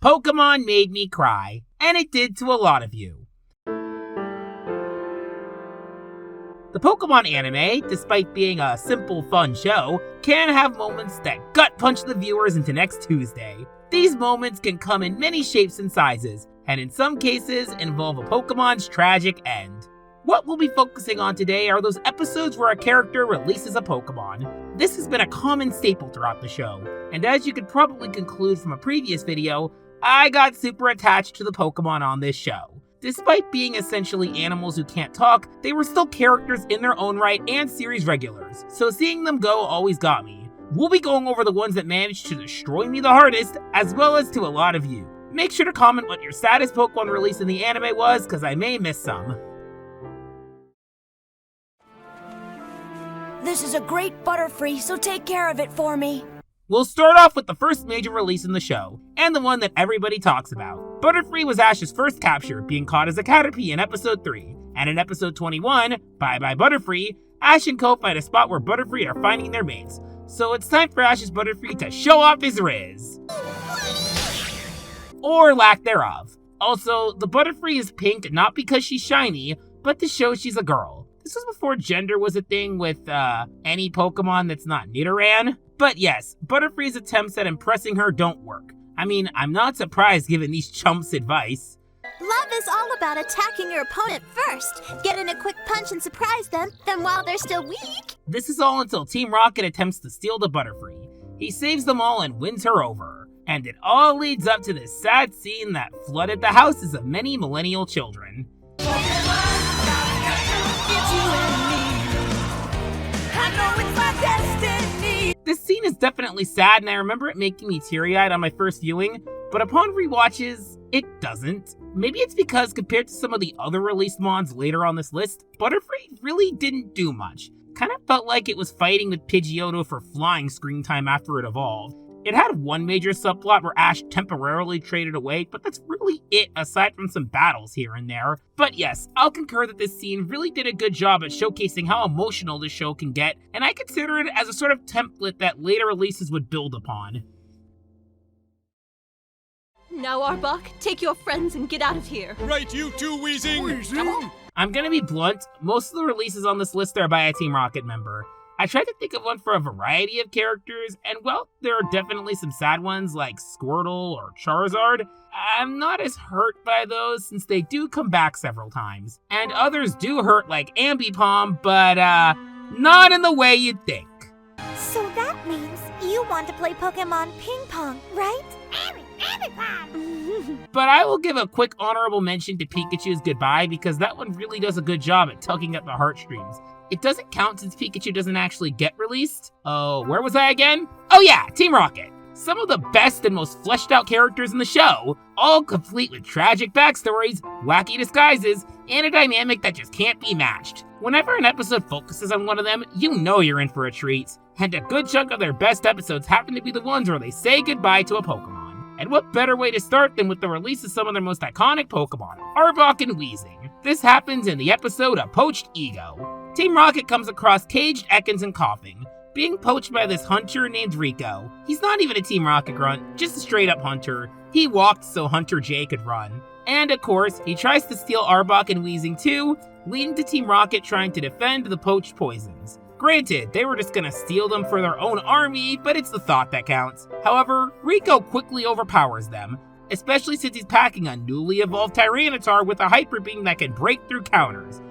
Pokemon made me cry, and it did to a lot of you. The Pokemon anime, despite being a simple, fun show, can have moments that gut-punch the viewers into next Tuesday. These moments can come in many shapes and sizes, and in some cases involve a Pokemon's tragic end. What we'll be focusing on today are those episodes where a character releases a Pokemon. This has been a common staple throughout the show, and as you could probably conclude from a previous video, I got super attached to the Pokemon on this show. Despite being essentially animals who can't talk, they were still characters in their own right and series regulars, so seeing them go always got me. We'll be going over the ones that managed to destroy me the hardest, as well as to a lot of you. Make sure to comment what your saddest Pokemon release in the anime was, because I may miss some. This is a great Butterfree, so take care of it for me. We'll start off with the first major release in the show, and the one that everybody talks about. Butterfree was Ash's first capture, being caught as a Caterpie in episode 3. And in episode 21, Bye Bye Butterfree, Ash and Co find a spot where Butterfree are finding their mates. So it's time for Ash's Butterfree to show off his riz. Or lack thereof. Also, the Butterfree is pink not because she's shiny, but to show she's a girl. This was before gender was a thing with any Pokemon that's not Nidoran. But yes, Butterfree's attempts at impressing her don't work. I mean, I'm not surprised given these chumps' advice. Love is all about attacking your opponent first, get in a quick punch and surprise them, then while they're still weak. This is all until Team Rocket attempts to steal the Butterfree. He saves them all and wins her over. And it all leads up to this sad scene that flooded the houses of many millennial children. This scene is definitely sad, and I remember it making me teary-eyed on my first viewing, but upon rewatches, it doesn't. Maybe it's because compared to some of the other released mons later on this list, Butterfree really didn't do much. Kinda felt like it was fighting with Pidgeotto for flying screen time after it evolved. It had one major subplot where Ash temporarily traded away, but that's really it aside from some battles here and there. But yes, I'll concur that this scene really did a good job at showcasing how emotional this show can get, and I consider it as a sort of template that later releases would build upon. Now, Arbok, take your friends and get out of here. Right, you too, Weezing! I'm gonna be blunt, most of the releases on this list are by a Team Rocket member. I tried to think of one for a variety of characters, and well, there are definitely some sad ones like Squirtle or Charizard. I'm not as hurt by those since they do come back several times. And others do hurt like Ambipom, but not in the way you'd think. So that means you want to play Pokemon Ping Pong, right? But I will give a quick honorable mention to Pikachu's Goodbye because that one really does a good job at tugging at the heartstrings. It doesn't count since Pikachu doesn't actually get released. Oh, where was I again? Oh yeah, Team Rocket. Some of the best and most fleshed out characters in the show, all complete with tragic backstories, wacky disguises, and a dynamic that just can't be matched. Whenever an episode focuses on one of them, you know you're in for a treat. And a good chunk of their best episodes happen to be the ones where they say goodbye to a Pokemon. And what better way to start than with the release of some of their most iconic Pokemon, Arbok and Weezing. This happens in the episode A Poached Ego. Team Rocket comes across caged Ekans and Coughing, being poached by this hunter named Rico. He's not even a Team Rocket grunt, just a straight up hunter. He walked so Hunter J could run. And of course, he tries to steal Arbok and Weezing too, leading to Team Rocket trying to defend the poached poisons. Granted, they were just gonna steal them for their own army, but it's the thought that counts. However, Rico quickly overpowers them, especially since he's packing a newly evolved Tyranitar with a Hyper Beam that can break through counters.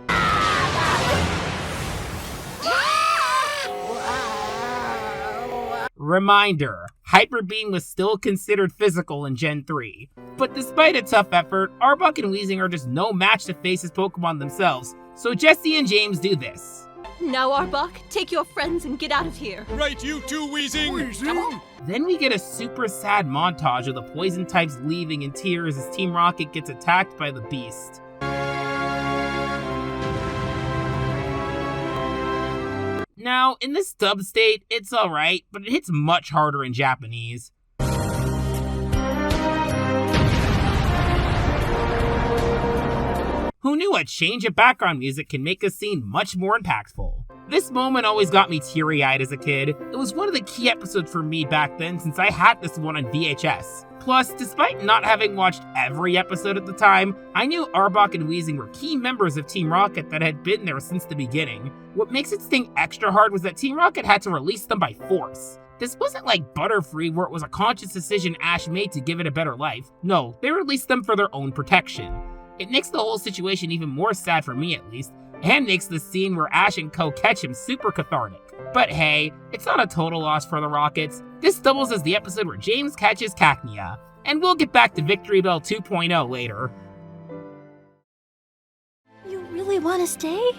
Reminder, Hyper Beam was still considered physical in Gen 3. But despite a tough effort, Arbok and Weezing are just no match to face his Pokemon themselves, so Jesse and James do this. Now, Arbok, take your friends and get out of here. Right, you too, Weezing! Then we get a super sad montage of the poison types leaving in tears as Team Rocket gets attacked by the beast. Now, in this dub state, it's alright, but it hits much harder in Japanese. Who knew a change of background music can make a scene much more impactful? This moment always got me teary-eyed as a kid. It was one of the key episodes for me back then since I had this one on VHS. Plus, despite not having watched every episode at the time, I knew Arbok and Weezing were key members of Team Rocket that had been there since the beginning. What makes it sting extra hard was that Team Rocket had to release them by force. This wasn't like Butterfree, where it was a conscious decision Ash made to give it a better life. No, they released them for their own protection. It makes the whole situation even more sad for me at least, and makes the scene where Ash and Co catch him super cathartic. But hey, it's not a total loss for the Rockets. This doubles as the episode where James catches Cacnea, and we'll get back to Victory Bell 2.0 later. You really want to stay?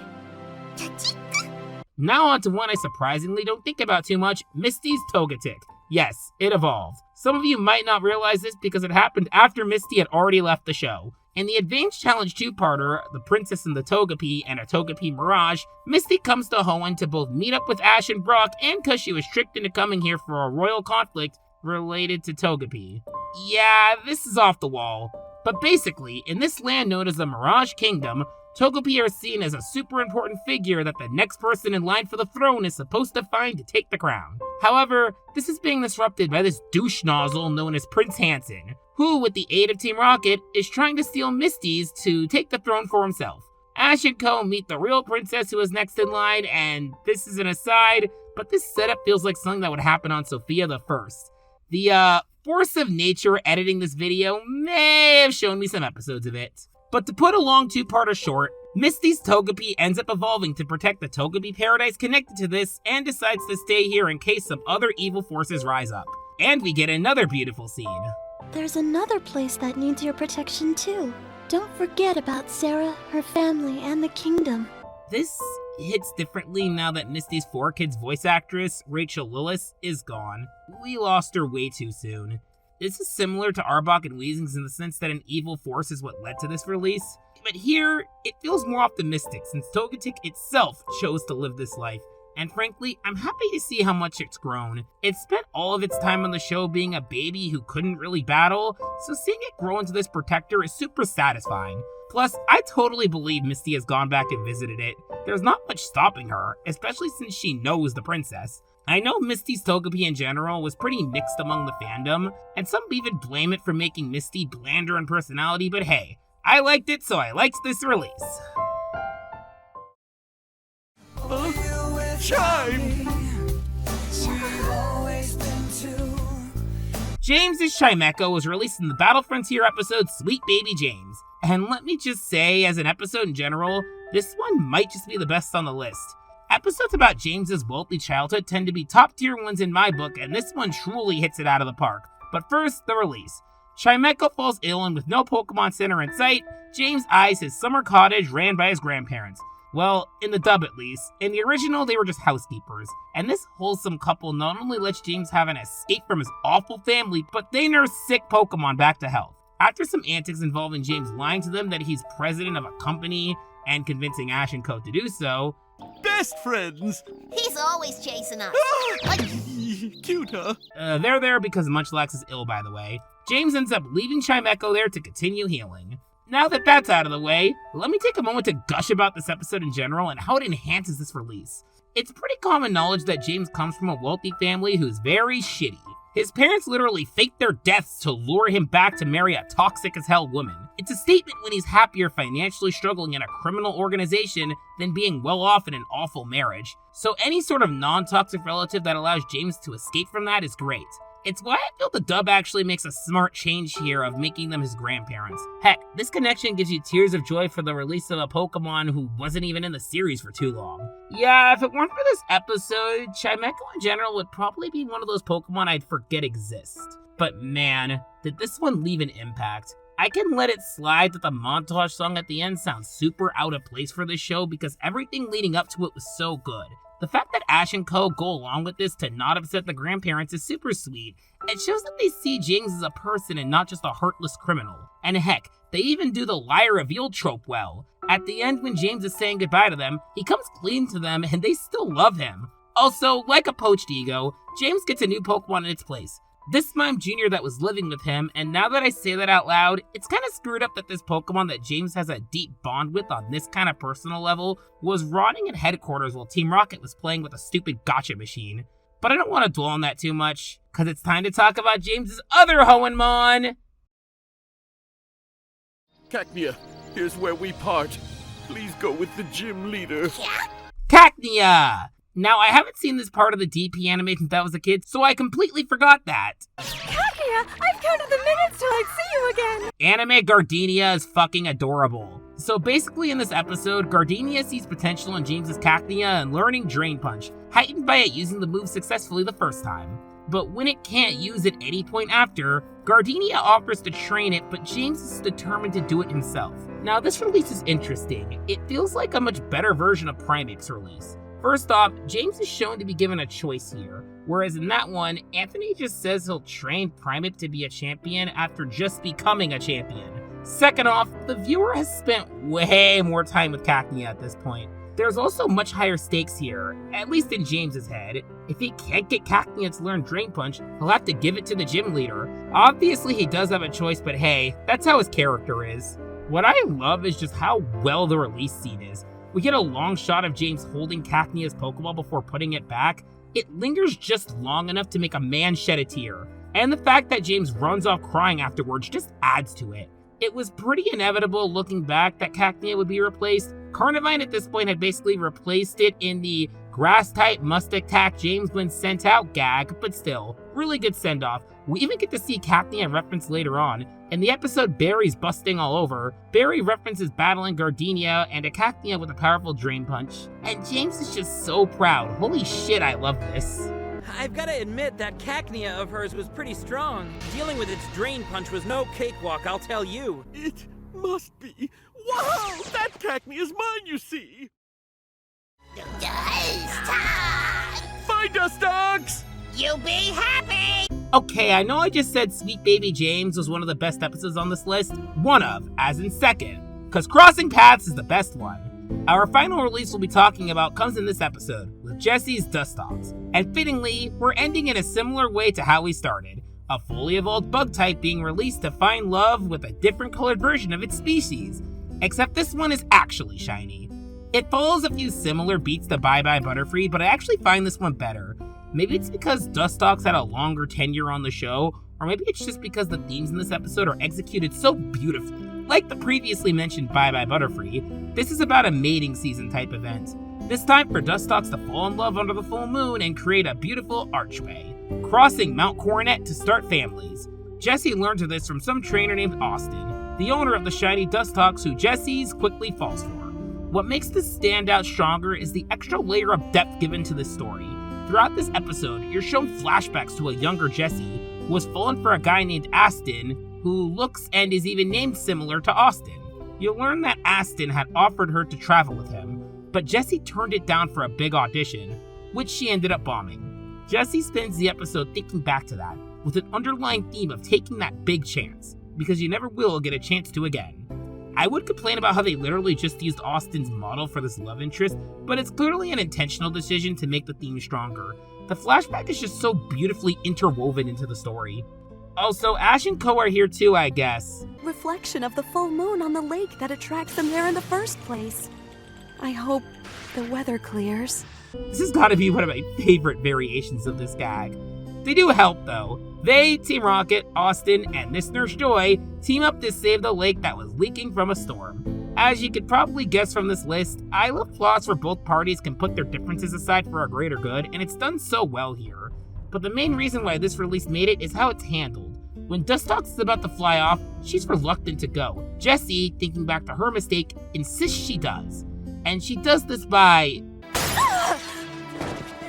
Now on to one I surprisingly don't think about too much, Misty's Togetic. Yes, it evolved. Some of you might not realize this because it happened after Misty had already left the show. In the Advanced Challenge 2-parter, The Princess and the Togepi and a Togepi Mirage, Misty comes to Hoenn to both meet up with Ash and Brock and because she was tricked into coming here for a royal conflict related to Togepi. Yeah, this is off the wall. But basically, in this land known as the Mirage Kingdom, Togepi are seen as a super important figure that the next person in line for the throne is supposed to find to take the crown. However, this is being disrupted by this douche nozzle known as Prince Hansen, who, with the aid of Team Rocket, is trying to steal Misty's to take the throne for himself. Ash and Co meet the real princess who is next in line, and this is an aside, but this setup feels like something that would happen on Sophia the First. The, force of nature editing this video may have shown me some episodes of it. But to put a long two-parter short, Misty's Togepi ends up evolving to protect the Togepi paradise connected to this and decides to stay here in case some other evil forces rise up. And we get another beautiful scene. There's another place that needs your protection too. Don't forget about Sarah, her family, and the kingdom. This hits differently now that Misty's 4Kids voice actress, Rachel Lillis, is gone. We lost her way too soon. This is similar to Arbok and Weezing's in the sense that an evil force is what led to this release. But here, it feels more optimistic since Togetic itself chose to live this life. And frankly, I'm happy to see how much it's grown. It spent all of its time on the show being a baby who couldn't really battle, so seeing it grow into this protector is super satisfying. Plus, I totally believe Misty has gone back and visited it. There's not much stopping her, especially since she knows the princess. I know Misty's Togepi in general was pretty mixed among the fandom, and some even blame it for making Misty blander in personality, but hey, I liked it, so I liked this release. Chime! James's Chimecho was released in the Battle Frontier episode Sweet Baby James. And let me just say, as an episode in general, this one might just be the best on the list. Episodes about James's wealthy childhood tend to be top tier ones in my book, and this one truly hits it out of the park. But first, the release. Chimecho falls ill, and with no Pokemon Center in sight, James eyes his summer cottage ran by his grandparents. Well, in the dub at least. In the original, they were just housekeepers. And this wholesome couple not only lets James have an escape from his awful family, but they nurse sick Pokemon back to health. After some antics involving James lying to them that he's president of a company and convincing Ash and Co to do so, Best friends! He's always chasing us. Cute, huh? They're there because Munchlax is ill, by the way. James ends up leaving Chimecho there to continue healing. Now that that's out of the way, let me take a moment to gush about this episode in general and how it enhances this release. It's pretty common knowledge that James comes from a wealthy family who's very shitty. His parents literally faked their deaths to lure him back to marry a toxic as hell woman. It's a statement when he's happier financially struggling in a criminal organization than being well off in an awful marriage. So any sort of non-toxic relative that allows James to escape from that is great. It's why I feel the dub actually makes a smart change here of making them his grandparents. Heck, this connection gives you tears of joy for the release of a Pokemon who wasn't even in the series for too long. Yeah, if it weren't for this episode, Chimecho in general would probably be one of those Pokemon I'd forget exist. But man, did this one leave an impact. I can let it slide that the montage song at the end sounds super out of place for this show because everything leading up to it was so good. The fact that Ash and Co go along with this to not upset the grandparents is super sweet. It shows that they see James as a person and not just a heartless criminal. And heck, they even do the lie reveal trope well. At the end when James is saying goodbye to them, he comes clean to them and they still love him. Also, like a poached ego, James gets a new Pokemon in its place. This Mime Jr. that was living with him, and now that I say that out loud, it's kind of screwed up that this Pokemon that James has a deep bond with on this kind of personal level was rotting at headquarters while Team Rocket was playing with a stupid gacha machine. But I don't want to dwell on that too much, because it's time to talk about James's other Hoenmon. Cacnea, here's where we part. Please go with the gym leader. Cacnea! Now, I haven't seen this part of the DP anime since I was a kid, so I completely forgot that. Cacnea, I've counted the minutes till I'd see you again. Anime Gardenia is fucking adorable. So basically in this episode, Gardenia sees potential in James's Cacnea and learning Drain Punch, heightened by it using the move successfully the first time. But when it can't use it any point after, Gardenia offers to train it, but James is determined to do it himself. Now this release is interesting. It feels like a much better version of Primeape's release. First off, James is shown to be given a choice here, whereas in that one, Anthony just says he'll train Primeape to be a champion after just becoming a champion. Second off, the viewer has spent way more time with Cacnea at this point. There's also much higher stakes here, at least in James's head. If he can't get Cacnea to learn Drain Punch, he'll have to give it to the gym leader. Obviously he does have a choice, but hey, that's how his character is. What I love is just how well the release scene is. We get a long shot of James holding Cacnea's Pokeball before putting it back. It lingers just long enough to make a man shed a tear. And the fact that James runs off crying afterwards just adds to it. It was pretty inevitable looking back that Cacnea would be replaced. Carnivine at this point had basically replaced it in the Grass-type must attack James when sent out gag, but still, really good send-off. We even get to see Cacnea referenced later on. In the episode Barry's busting all over, Barry references battling Gardenia and a Cacnea with a powerful Drain Punch. And James is just so proud. Holy shit, I love this. I've got to admit that Cacnea of hers was pretty strong. Dealing with its Drain Punch was no cakewalk, I'll tell you. It must be. Wow! That Cacnea is mine, you see! Bye, Dustox! You be happy! Okay, I know I just said Sweet Baby James was one of the best episodes on this list. One of, as in second. Because Crossing Paths is the best one. Our final release we'll be talking about comes in this episode, with Jesse's Dustox. And fittingly, we're ending in a similar way to how we started. A fully evolved bug type being released to find love with a different colored version of its species. Except this one is actually shiny. It follows a few similar beats to Bye Bye Butterfree, but I actually find this one better. Maybe it's because Dustox had a longer tenure on the show, or maybe it's just because the themes in this episode are executed so beautifully. Like the previously mentioned Bye Bye Butterfree, this is about a mating season type event. This time for Dustox to fall in love under the full moon and create a beautiful archway, crossing Mount Coronet to start families. Jesse learns of this from some trainer named Austin, the owner of the shiny Dustox who Jesse's quickly falls for. What makes this stand out stronger is the extra layer of depth given to this story. Throughout this episode, you're shown flashbacks to a younger Jesse who was fallen for a guy named Aston who looks and is even named similar to Austin. You'll learn that Aston had offered her to travel with him, but Jesse turned it down for a big audition, which she ended up bombing. Jesse spends the episode thinking back to that, with an underlying theme of taking that big chance, because you never will get a chance to again. I would complain about how they literally just used Austin's model for this love interest, but it's clearly an intentional decision to make the theme stronger. The flashback is just so beautifully interwoven into the story. Also, Ash and Co are here too, I guess. Reflection of the full moon on the lake that attracts them there in the first place. I hope the weather clears. This has got to be one of my favorite variations of this gag. They do help though. They, Team Rocket, Austin, and this Nurse Joy team up to save the lake that was leaking from a storm. As you could probably guess from this list, I love plots where both parties can put their differences aside for a greater good, and it's done so well here. But the main reason why this release made it is how it's handled. When Dustox is about to fly off, she's reluctant to go. Jessie, thinking back to her mistake, insists she does. And she does this by...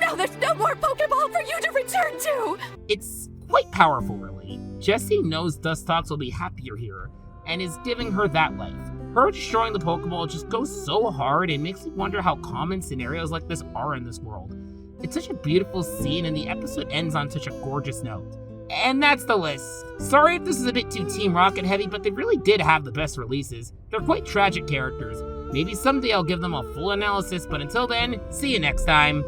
Now there's no more Pokeball for you to return to! It's quite powerful, really. Jessie knows Dustox will be happier here, and is giving her that life. Her destroying the Pokeball just goes so hard, it makes me wonder how common scenarios like this are in this world. It's such a beautiful scene, and the episode ends on such a gorgeous note. And that's the list. Sorry if this is a bit too Team Rocket heavy, but they really did have the best releases. They're quite tragic characters. Maybe someday I'll give them a full analysis, but until then, see you next time.